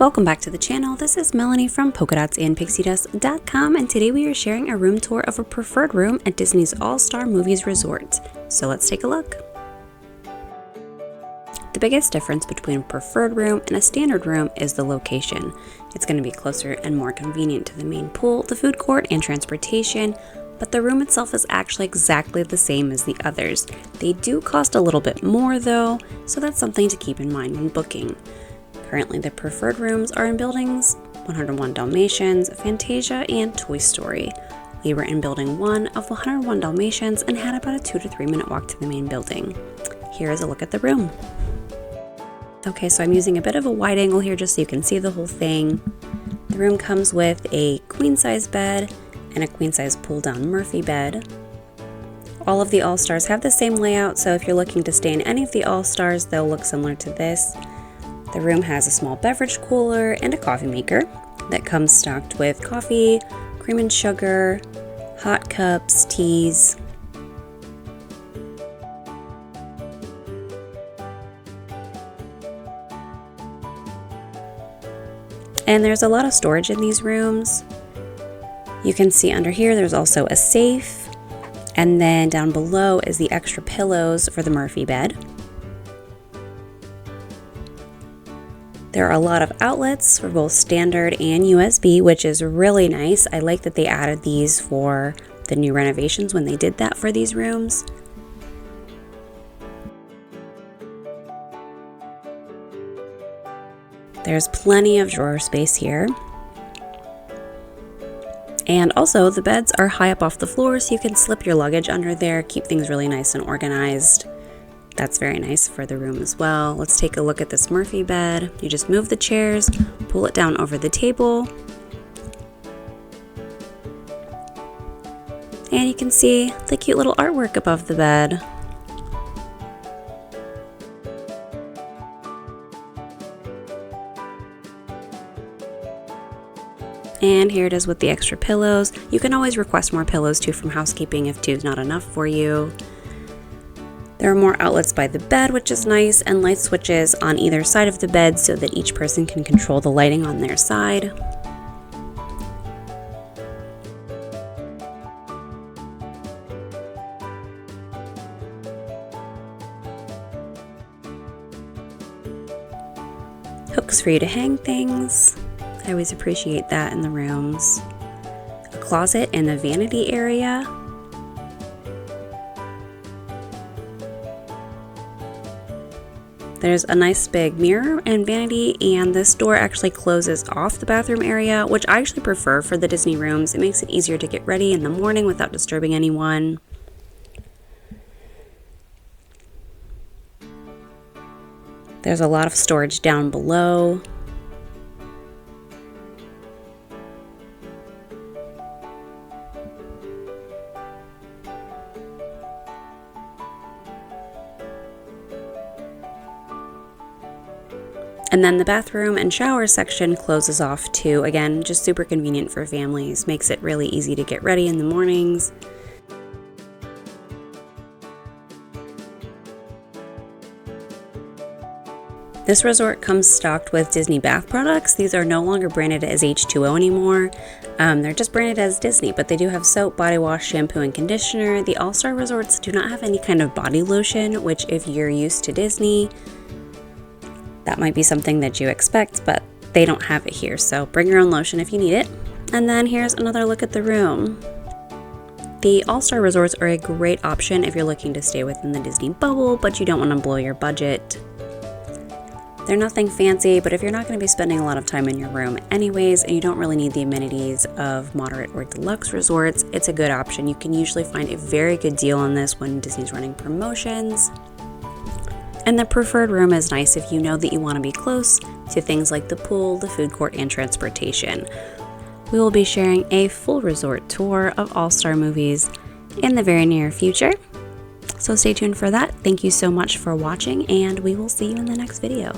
Welcome back to the channel. This is Melanie from polkadotsandpixiedust.com, and today we are sharing a room tour of a preferred room at Disney's All-Star Movies Resort. So let's take a look. The biggest difference between a preferred room and a standard room is the location. It's going to be closer and more convenient to the main pool, the food court, and transportation, but the room itself is actually exactly the same as the others. They do cost a little bit more though, so that's something to keep in mind when booking. Currently, the preferred rooms are in buildings 101 Dalmatians, Fantasia, and Toy Story. We were in building 1 of 101 Dalmatians and had about a 2 to 3 minute walk to the main building. Here is a look at the room. Okay, so I'm using a bit of a wide angle here just so you can see the whole thing. The room comes with a queen size bed and a queen size pull down Murphy bed. All of the All-Stars have the same layout, so if you're looking to stay in any of the All-Stars, they'll look similar to this. The room has a small beverage cooler and a coffee maker that comes stocked with coffee, cream and sugar, hot cups, teas. And there's a lot of storage in these rooms. You can see under here there's also a safe, and then down below is the extra pillows for the Murphy bed. There are a lot of outlets for both standard and USB, which is really nice. I like that they added these for the new renovations when they did that for these rooms. There's plenty of drawer space here. And also the beds are high up off the floor, so you can slip your luggage under there, keep things really nice and organized. That's very nice for the room as well. Let's take a look at this Murphy bed. You just move the chairs, pull it down over the table, and you can see the cute little artwork above the bed. And here it is with the extra pillows. You can always request more pillows too from housekeeping if 2 is not enough for you. There are more outlets by the bed, which is nice, and light switches on either side of the bed so that each person can control the lighting on their side. Hooks for you to hang things. I always appreciate that in the rooms. A closet in the vanity area. There's a nice big mirror and vanity, and this door actually closes off the bathroom area, which I actually prefer for the Disney rooms. It makes it easier to get ready in the morning without disturbing anyone. There's a lot of storage down below. And then the bathroom and shower section closes off too. Again, just super convenient for families. Makes it really easy to get ready in the mornings. This resort comes stocked with Disney bath products. These are no longer branded as H2O anymore. They're just branded as Disney, but they do have soap, body wash, shampoo, and conditioner. The All-Star resorts do not have any kind of body lotion, which if you're used to Disney, that might be something that you expect, but they don't have it here, so bring your own lotion if you need it. And then here's another look at the room. The All-Star resorts are a great option if you're looking to stay within the Disney bubble, but you don't want to blow your budget. They're nothing fancy, but if you're not going to be spending a lot of time in your room anyways, and you don't really need the amenities of moderate or deluxe resorts, it's a good option. You can usually find a very good deal on this when Disney's running promotions. And the preferred room is nice if you know that you want to be close to things like the pool, the food court, and transportation. We will be sharing a full resort tour of All-Star movies in the very near future. So stay tuned for that. Thank you so much for watching, and we will see you in the next video.